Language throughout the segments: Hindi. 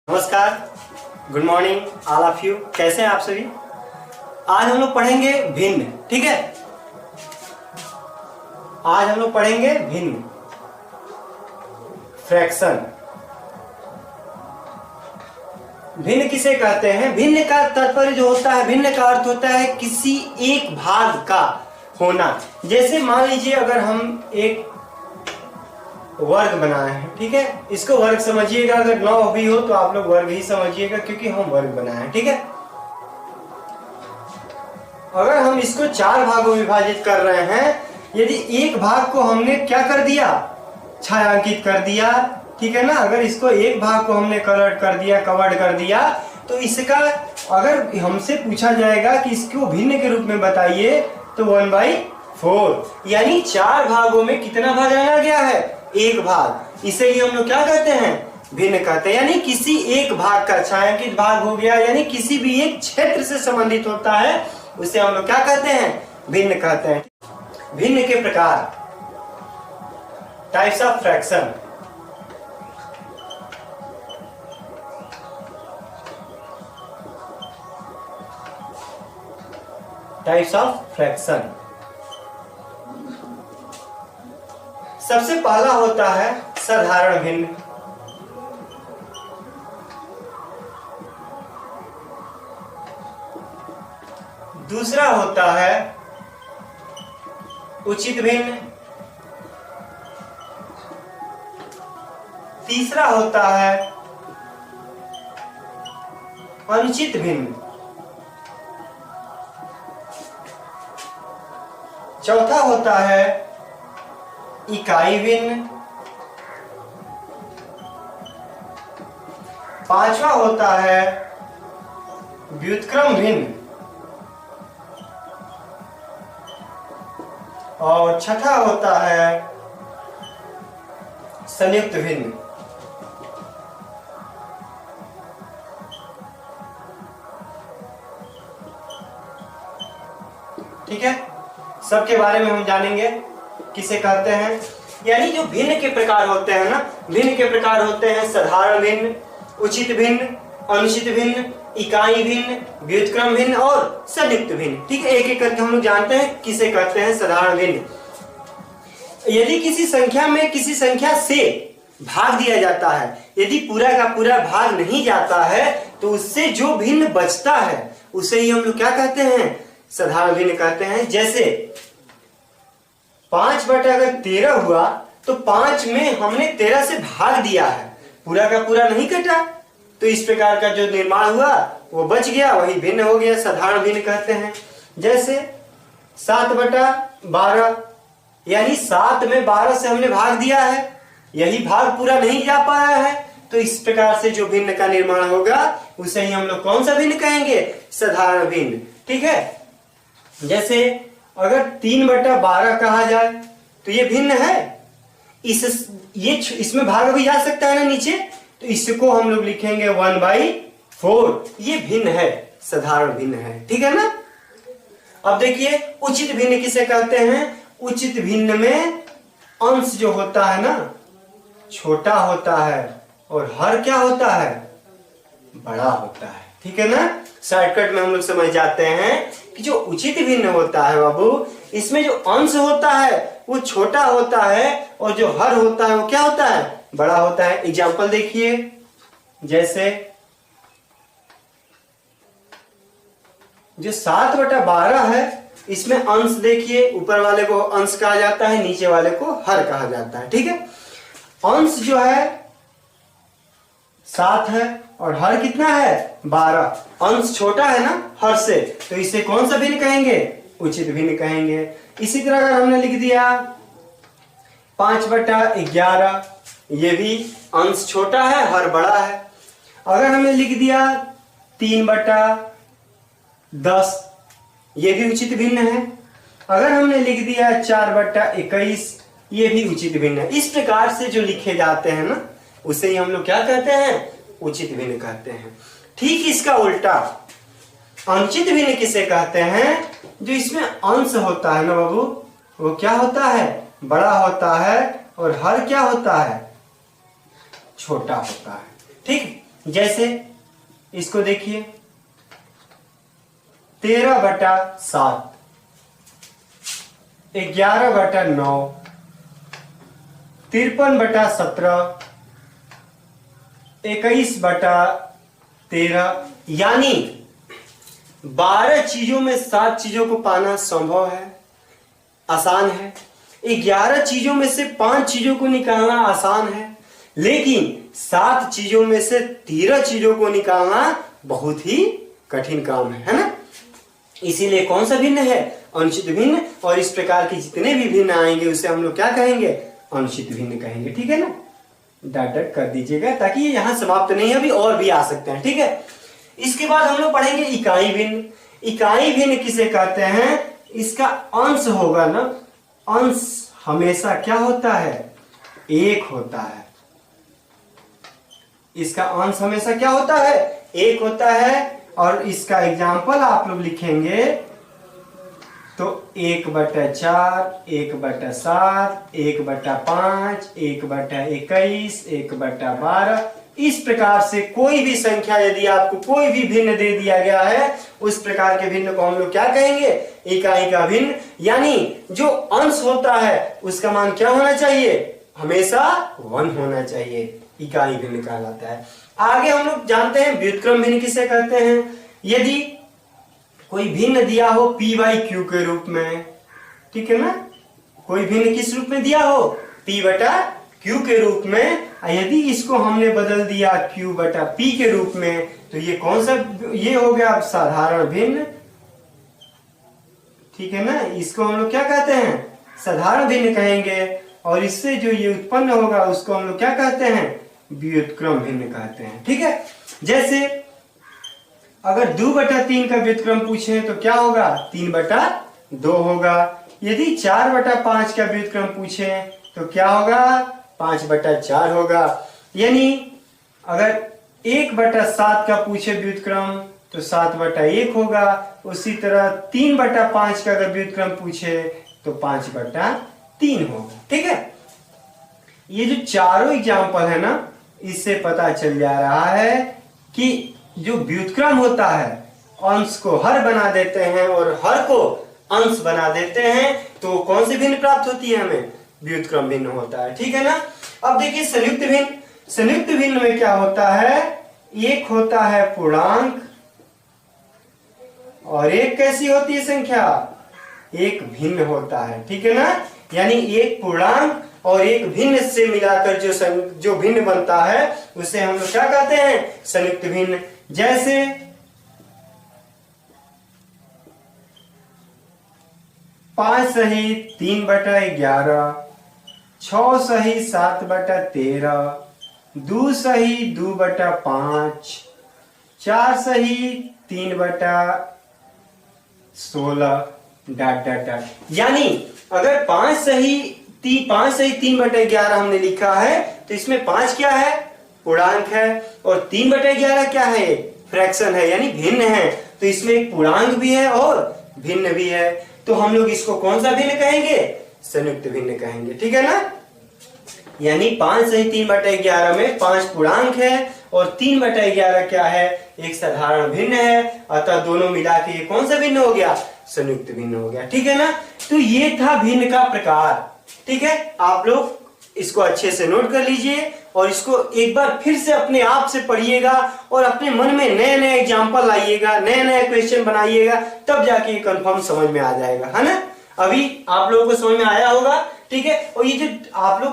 नमस्कार, good morning all of you. कैसे हैं आप सभी। आज हम लोग पढ़ेंगे भिन्न। ठीक है, आज हम लोग पढ़ेंगे भिन्न, फ्रैक्शन। भिन्न किसे कहते हैं? भिन्न का तात्पर्य जो होता है, भिन्न का अर्थ होता है किसी एक भाग का होना। जैसे मान लीजिए अगर हम एक वर्ग बनाए हैं, ठीक है, इसको वर्ग समझिएगा। अगर 9 भी हो तो आप लोग वर्ग ही समझिएगा, क्योंकि हम वर्ग बनाए हैं। ठीक है, अगर हम इसको 4 भागों में विभाजित कर रहे हैं, यदि एक भाग को हमने क्या कर दिया, छायांकित कर दिया, ठीक है ना, अगर इसको एक भाग को हमने कलर कर दिया, कवर्ड कर दिया, तो इसका अगर हमसे पूछा जाएगा कि इसको भिन्न के रूप में बताइए, तो 1/4, यानी 4 भागों में कितना भाग आया गया है? एक भाग। इसे ही हम लोग क्या कहते हैं? भिन्न कहते हैं। यानी किसी एक भाग का छायांकित भाग हो गया, यानी किसी भी एक क्षेत्र से संबंधित होता है, उसे हम लोग क्या कहते हैं? भिन्न कहते हैं। भिन्न के प्रकार, types of fraction. Types of fraction. सबसे पहला होता है साधारण भिन्न। दूसरा होता है उचित भिन्न। तीसरा होता है अनुचित भिन्न। चौथा होता है इकाई भिन्न। पांचवा होता है व्युत्क्रम भिन्न। और छठा होता है संयुक्त भिन्न। ठीक है, सबके बारे में हम जानेंगे किसे कहते हैं। यानी जो भिन्न के प्रकार होते हैं ना, भिन्न के प्रकार होते हैं साधारण भिन्न, उचित भिन्न, अनुचित भिन्न, इकाई भिन्न, व्युत्क्रम भिन्न और संयुक्त भिन्न। ठीक है, एक एक करके हम लोग जानते हैं किसे कहते हैं साधारण भिन्न। यदि किसी संख्या में किसी संख्या से भाग दिया जाता है, यदि पूरा का पूरा भाग नहीं जाता है, तो उससे जो भिन्न बचता है उसे ही हम लोग क्या कहते हैं? साधारण भिन्न कहते हैं। जैसे 5/13 हुआ, तो 5 में हमने 13 से भाग दिया है, पूरा का पूरा नहीं कटा, तो इस प्रकार का जो निर्माण हुआ वो बच गया, वही भिन्न हो गया, साधारण भिन्न कहते हैं। जैसे 7/12, यानी 7 में 12 से हमने भाग दिया है, यही भाग पूरा नहीं जा पाया है, तो इस प्रकार से जो भिन्न का निर्माण होगा उसे ही हम लोग कौन सा भिन्न कहेंगे? साधारण भिन्न। ठीक है, जैसे अगर 3/12 कहा जाए तो ये भिन्न है। इसमें भाग भी जा सकता है ना नीचे, तो इसको हम लोग लिखेंगे 1/4, ये भिन्न है, साधारण भिन्न है। ठीक है ना। अब देखिए उचित भिन्न किसे कहते हैं? उचित भिन्न में अंश जो होता है ना, छोटा होता है और हर क्या होता है? बड़ा होता है। ठीक है ना, शॉर्टकट में हम लोग समझ जाते हैं कि जो उचित भिन्न होता है बाबू, इसमें जो अंश होता है वो छोटा होता है और जो हर होता है वो क्या होता है? बड़ा होता है। एग्जांपल देखिए, जैसे जो 7/12 है, इसमें अंश देखिए, ऊपर वाले को अंश कहा जाता है, नीचे वाले को हर कहा जाता है। ठीक है, अंश जो है 7 है और हर कितना है? 12। अंश छोटा है ना हर से, तो इसे कौन सा भिन्न कहेंगे? उचित भिन्न कहेंगे। इसी तरह अगर हमने लिख दिया 5/11, ये भी अंश छोटा है, हर बड़ा है। अगर हमने लिख दिया 3/10, ये भी उचित भिन्न है। अगर हमने लिख दिया 4/21, ये भी उचित भिन्न है। इस प्रकार से जो लिखे जाते हैं ना, उसे ही हम लोग क्या कहते हैं? उचित भिन्न कहते हैं। ठीक इसका उल्टा अनुचित भिन्न किसे कहते हैं? जो इसमें अंश होता है ना बाबू, वो क्या होता है? बड़ा होता है और हर क्या होता है? छोटा होता है। ठीक, जैसे इसको देखिए 13/7, 11/9, 53/17, 21/13, यानी 12 चीजों में 7 चीजों को पाना संभव है, आसान है। 11 चीजों में से 5 चीजों को निकालना आसान है, लेकिन 7 चीजों में से 13 चीजों को निकालना बहुत ही कठिन काम है ना। इसीलिए कौन सा भिन्न है? अनुचित भिन्न। और इस प्रकार के जितने भी भिन्न आएंगे उसे हम लोग क्या कहेंगे? अनुचित भिन्न कहेंगे। ठीक है ना, डट डट कर दीजिएगा ताकि ये यहाँ समाप्त नहीं है, अभी और भी आ सकते हैं। ठीक है, इसके बाद हम लोग पढ़ेंगे इकाई भिन्न। इकाई भिन्न किसे कहते हैं? इसका अंश होगा ना, अंश हमेशा क्या होता है? 1 होता है। इसका अंश हमेशा क्या होता है? 1 होता है। और इसका एग्जाम्पल आप लोग लिखेंगे तो 1/4, 1/7, 1/5, 1/21, 1/12, इस प्रकार से कोई भी संख्या यदि आपको कोई भी भिन्न दे दिया गया है, उस प्रकार के भिन्न को हम लोग क्या कहेंगे? इकाई का भिन्न। यानी जो अंश होता है उसका मान क्या होना चाहिए? हमेशा 1 होना चाहिए। इकाई भिन्न कहलाता है। आगे हम लोग जानते हैं व्युत्क्रम भिन्न किसे कहते हैं। यदि कोई भिन्न दिया हो p/q के रूप में, ठीक है ना, कोई भिन्न किस रूप में दिया हो? p/q के रूप में। यदि इसको हमने बदल दिया q/p के रूप में, तो ये कौन सा? ये हो गया साधारण भिन्न। ठीक है ना, इसको हम लोग क्या कहते हैं? साधारण भिन्न कहेंगे। और इससे जो ये उत्पन्न होगा उसको हम लोग क्या कहते हैं? व्युत्क्रम भिन्न कहते हैं। ठीक है, जैसे अगर 2/3 का व्युत्क्रम पूछे तो क्या होगा? 3/2 होगा। यदि 4/5 का व्युत्क्रम पूछे तो क्या होगा? 5/4 होगा। यानी अगर 1/7 का पूछे व्युत्क्रम तो 7/1 होगा। उसी तरह 3/5 का अगर व्युत्क्रम पूछे तो 5/3 होगा। ठीक है, ये जो चारों एग्जाम्पल है ना, इससे पता चल जा रहा है कि जो व्युत्क्रम होता है अंश को हर बना देते हैं और हर को अंश बना देते हैं, तो कौन सी भिन्न प्राप्त होती है? हमें व्युत्क्रम भिन्न होता है। ठीक है ना। अब देखिए संयुक्त भिन्न। संयुक्त भिन्न में क्या होता है? एक होता है पूर्णांक और एक कैसी होती है संख्या? एक भिन्न होता है। ठीक है ना, यानी एक पूर्णांक और एक भिन्न से मिलाकर जो भिन्न बनता है उसे हम लोग क्या कहते हैं? संयुक्त भिन्न। जैसे 5 सही 3/11, 6 सही 7/13, 2 सही 2/5, 4 सही 3/16, डॉट डॉट डॉट। यानी अगर 5 सही 3/11 हमने लिखा है तो इसमें 5 क्या है? पूर्णांक है। और 3/11 क्या है? फ्रैक्शन है, यानी भिन्न है। तो इसमें एक पूर्णांक भी है और भिन्न भी है। तो हम लोग इसको कौन सा भिन्न कहेंगे? संयुक्त भिन्न कहेंगे। ठीक है ना, यानी 5 सही 3/11 में 5 पूर्णांक है और 3/11 क्या है? एक साधारण भिन्न है। अतः दोनों मिला के ये कौन सा भिन्न हो गया? संयुक्त भिन्न हो गया। ठीक है ना, तो ये था भिन्न का प्रकार। ठीक है, आप लोग इसको अच्छे से नोट कर लीजिए और इसको एक बार फिर से अपने आप से पढ़िएगा और अपने मन में नए नए एग्जाम्पल लाइएगा, नए नए क्वेश्चन बनाइएगा, तब जाके कंफर्म समझ में आ जाएगा, है ना। अभी आप लोगों को समझ में आया होगा। ठीक है, और ये जो आप लोग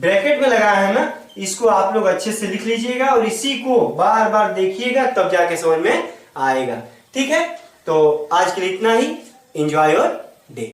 ब्रैकेट में लगाया है ना, इसको आप लोग अच्छे से लिख लीजिएगा और इसी को बार बार देखिएगा, तब जाके समझ में आएगा। ठीक है, तो आज के लिए इतना ही। Enjoy your